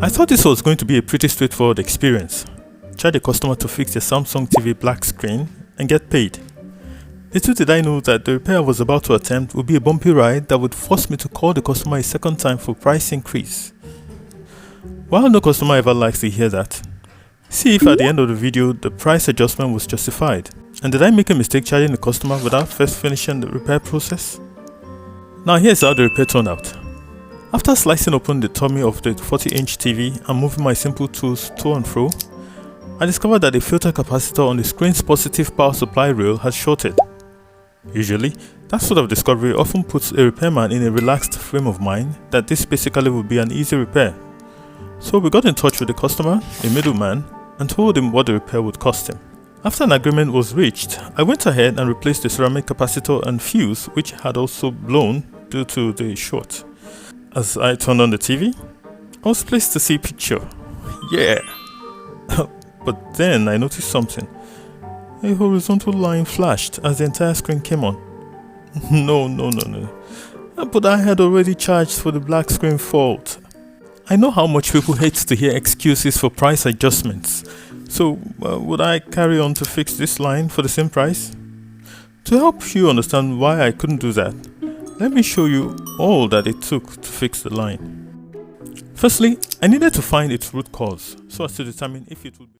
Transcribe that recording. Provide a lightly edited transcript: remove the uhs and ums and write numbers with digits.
I thought this was going to be a pretty straightforward experience. Charge the customer to fix the Samsung TV black screen and get paid. Little did I know that the repair I was about to attempt would be a bumpy ride that would force me to call the customer a second time for price increase. While no customer ever likes to hear that, see if at the end of the video the price adjustment was justified. And did I make a mistake charging the customer without first finishing the repair process? Now here's how the repair turned out. After slicing open the tummy of the 40-inch TV and moving my simple tools to and fro, I discovered that the filter capacitor on the screen's positive power supply rail had shorted. Usually, that sort of discovery often puts a repairman in a relaxed frame of mind that this basically would be an easy repair. So we got in touch with the customer, a middleman, and told him what the repair would cost him. After an agreement was reached, I went ahead and replaced the ceramic capacitor and fuse, which had also blown due to the short. As I turned on the TV, I was pleased to see a picture. Yeah! But then I noticed something. A horizontal line flashed as the entire screen came on. No. But I had already charged for the black screen fault. I know how much people hate to hear excuses for price adjustments. So, would I carry on to fix this line for the same price? To help you understand why I couldn't do that, let me show you all that it took to fix the line. Firstly, I needed to find its root cause so as to determine if it would be